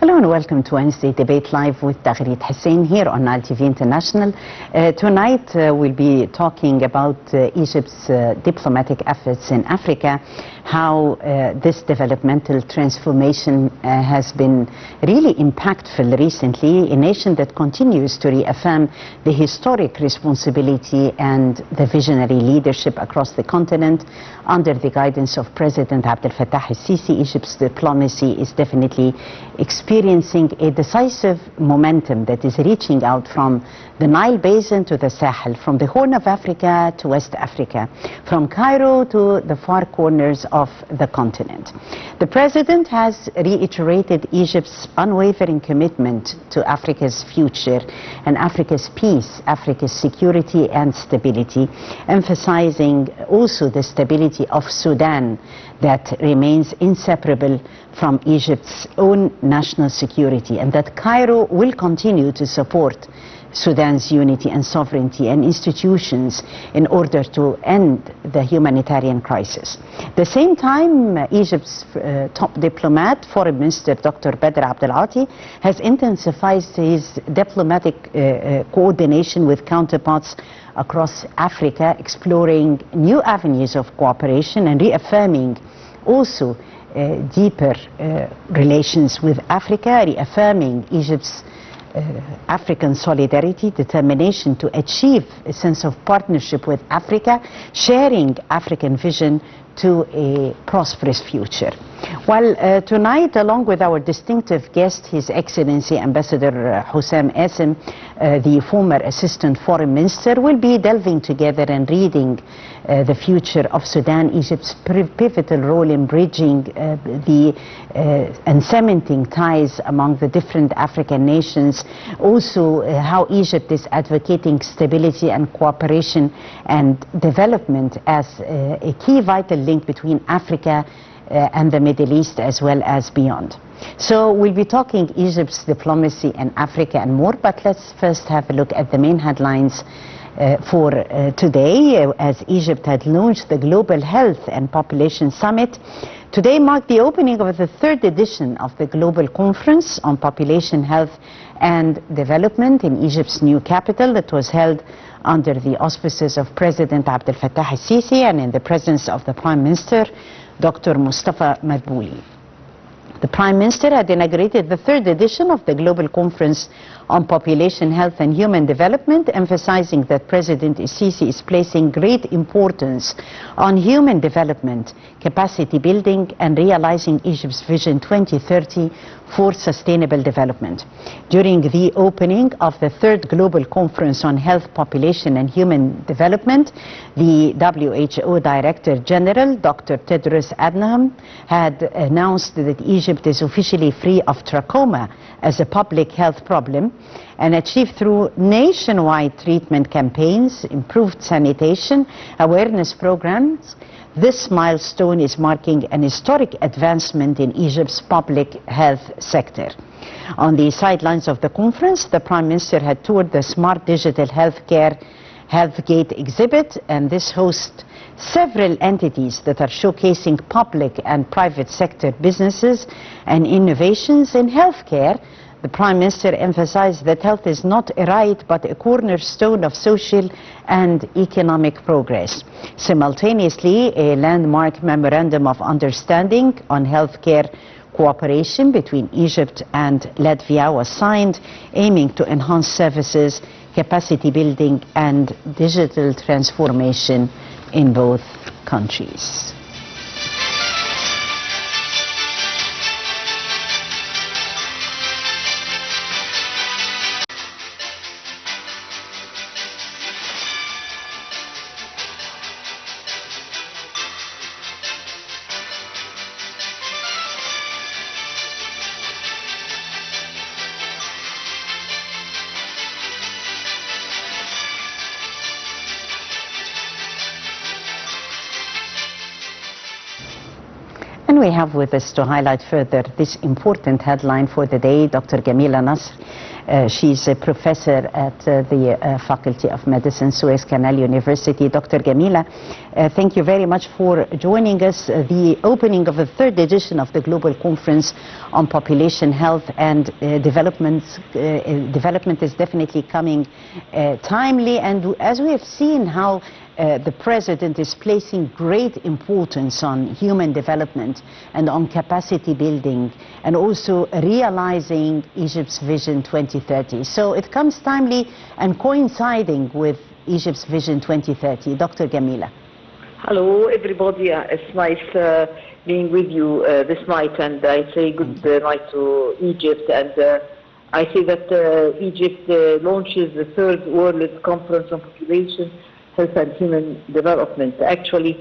Hello and welcome to Wednesday Debate Live with Taghreed Hussein here on Nile TV International. Tonight we'll be talking about Egypt's diplomatic efforts in Africa, how this developmental transformation has been really impactful recently, a nation that continues to reaffirm the historic responsibility and the visionary leadership across the continent. Under the guidance of President Abdel Fattah al-Sisi, Egypt's diplomacy is definitely experiencing a decisive momentum that is reaching out from the Nile Basin to the Sahel, from the Horn of Africa to West Africa, from Cairo to the far corners of the continent. The President has reiterated Egypt's unwavering commitment to Africa's future and Africa's peace, Africa's security and stability, emphasizing also the stability of Sudan that remains inseparable from Egypt's own national security, and that Cairo will continue to support Sudan's unity and sovereignty and institutions in order to end the humanitarian crisis. At the same time, Egypt's top diplomat, Foreign Minister Dr. Badr Abdel Ati, has intensified his diplomatic coordination with counterparts across Africa, exploring new avenues of cooperation and reaffirming also deeper relations with Africa, reaffirming Egypt's African solidarity, determination to achieve a sense of partnership with Africa, sharing African vision to a prosperous future. Well, tonight, along with our distinctive guest, His Excellency Ambassador Hussam Asim, the former Assistant Foreign Minister, will be delving together and reading the future of Sudan, Egypt's pivotal role in bridging and cementing ties among the different African nations, also how Egypt is advocating stability and cooperation and development as a key vital link between Africa and the Middle East as well as beyond. So we'll be talking Egypt's diplomacy in Africa and more, but let's first have a look at the main headlines for today, as Egypt had launched the Global Health and Population Summit. Today marked the opening of the third edition of the Global Conference on Population Health and Development in Egypt's new capital, that was held under the auspices of President Abdel Fattah al-Sisi and in the presence of the Prime Minister, Dr. Mustafa Madbouli. The Prime Minister had inaugurated the third edition of the Global Conference on Population Health and Human Development, emphasizing that President Sisi is placing great importance on human development, capacity building, and realizing Egypt's Vision 2030 for sustainable development. During the opening of the third Global Conference on Health, Population and Human Development, the WHO Director General, Dr. Tedros Adhanom, had announced that Egypt is officially free of trachoma as a public health problem, and achieved through nationwide treatment campaigns, improved sanitation, awareness programs. This milestone is marking an historic advancement in Egypt's public health sector. On the sidelines of the conference, the Prime Minister had toured the Smart Digital Healthcare Healthgate exhibit, and this hosts several entities that are showcasing public and private sector businesses and innovations in healthcare. The Prime Minister emphasized that health is not a right but a cornerstone of social and economic progress. Simultaneously, a landmark memorandum of understanding on healthcare cooperation between Egypt and Latvia was signed, aiming to enhance services, capacity building and digital transformation in both countries. And we have with us to highlight further this important headline for the day, Dr. Gamila Nasr, She's a professor at the Faculty of Medicine, Suez Canal University. Dr. Gamila, thank you very much for joining us. The opening of the third edition of the Global Conference on Population Health and Development is definitely coming timely, and as we have seen how the President is placing great importance on human development and on capacity building and also realizing Egypt's Vision 2030. So it comes timely and coinciding with Egypt's Vision 2030. Dr. Gamila. Hello everybody, it's nice being with you this night, and I say good night to Egypt, and I say that Egypt launches the third World Conference on Population Health and Human Development. Actually,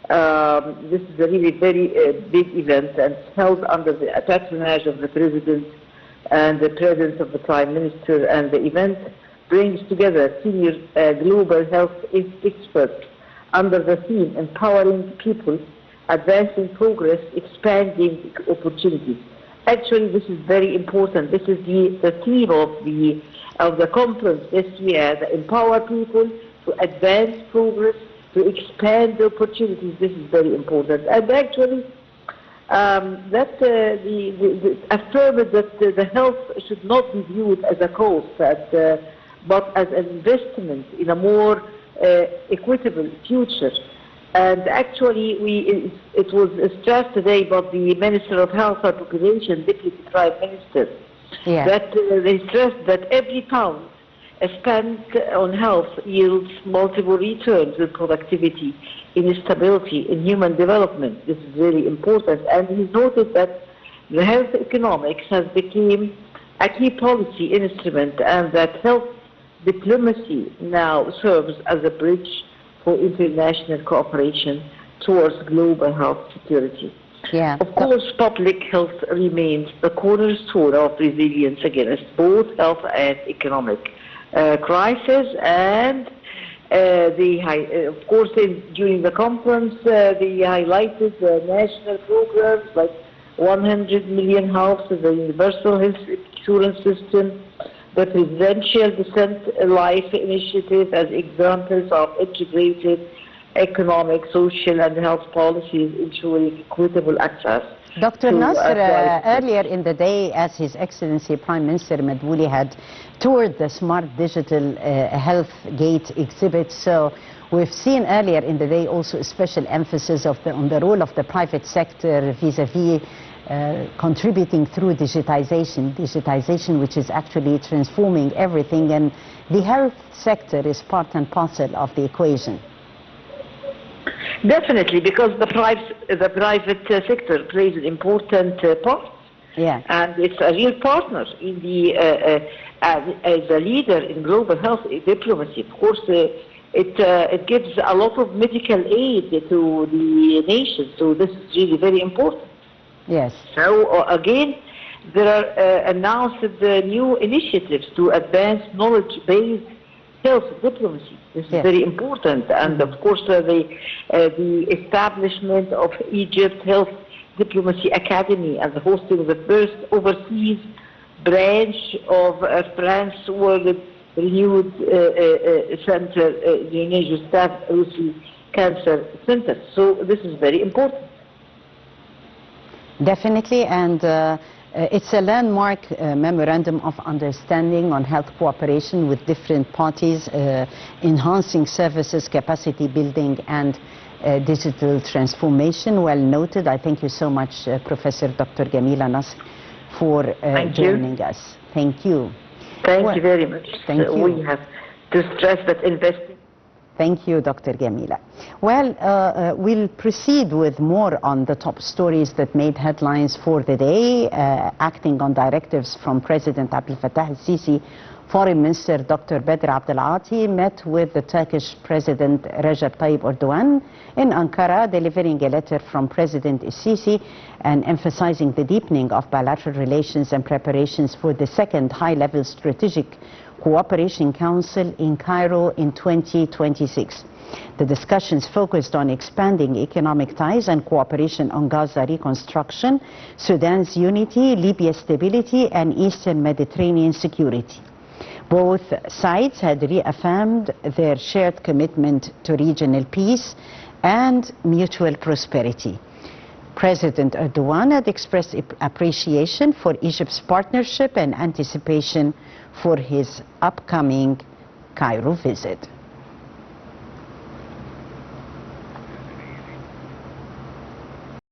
this is a really very big event, and it's held under the patronage of the President and the presence of the Prime Minister, and the event brings together senior global health experts under the theme Empowering People, Advancing Progress, Expanding Opportunities. Actually, this is very important. This is the theme of the conference this year, the Empower People to advance progress, to expand the opportunities. This is very important. And actually, that affirmed that the health should not be viewed as a cost, but as an investment in a more equitable future. And actually, it was stressed today by the Minister of Health and Population, Deputy Prime Minister, that they stressed that every pound spent on health yields multiple returns in productivity, in stability, in human development. This is very important. And he noted that the health economics has become a key policy instrument, and that health diplomacy now serves as a bridge for international cooperation towards global health security. Of course, public health remains the cornerstone of resilience against both health and economic crisis, and of course, during the conference, they highlighted national programs like 100 million houses, the universal health insurance system, the Presidential Decent Life Initiative as examples of integrated economic, social, and health policies ensuring equitable access. Dr. Nasr, earlier in the day, as His Excellency Prime Minister Madbouli had toured the Smart Digital Health Gate exhibit, so we've seen earlier in the day also a special emphasis on the role of the private sector vis-a-vis contributing through digitization which is actually transforming everything, and the health sector is part and parcel of the equation. Definitely, because the private sector plays an important part, and it's a real partner in the as a leader in global health diplomacy. Of course, it gives a lot of medical aid to the nation, so this is really very important. Yes. So again, there are announced new initiatives to advance knowledge-based health diplomacy. This is very important, and of course the establishment of Egypt Health Diplomacy Academy and the hosting of the first overseas branch of France World Renewed Center, the Staff Cancer Center. So this is very important. Definitely, and it's a landmark memorandum of understanding on health cooperation with different parties, enhancing services, capacity building, and digital transformation. Well noted. I thank you so much, Professor Dr. Gamila Nasr, for joining us. Thank you. Thank you very much. Thank you. We have to stress that investing. Thank you, Dr. Gamila. Well, we'll proceed with more on the top stories that made headlines for the day. Acting on directives from President Abdel Fattah al-Sisi, Foreign Minister Dr. Badr Abdelati met with the Turkish President Recep Tayyip Erdogan in Ankara, delivering a letter from President al-Sisi and emphasizing the deepening of bilateral relations and preparations for the second high-level strategic Cooperation Council in Cairo in 2026. The discussions focused on expanding economic ties and cooperation on Gaza reconstruction, Sudan's unity, Libya's stability, and Eastern Mediterranean security. Both sides had reaffirmed their shared commitment to regional peace and mutual prosperity. President Erdogan had expressed appreciation for Egypt's partnership and anticipation for his upcoming Cairo visit.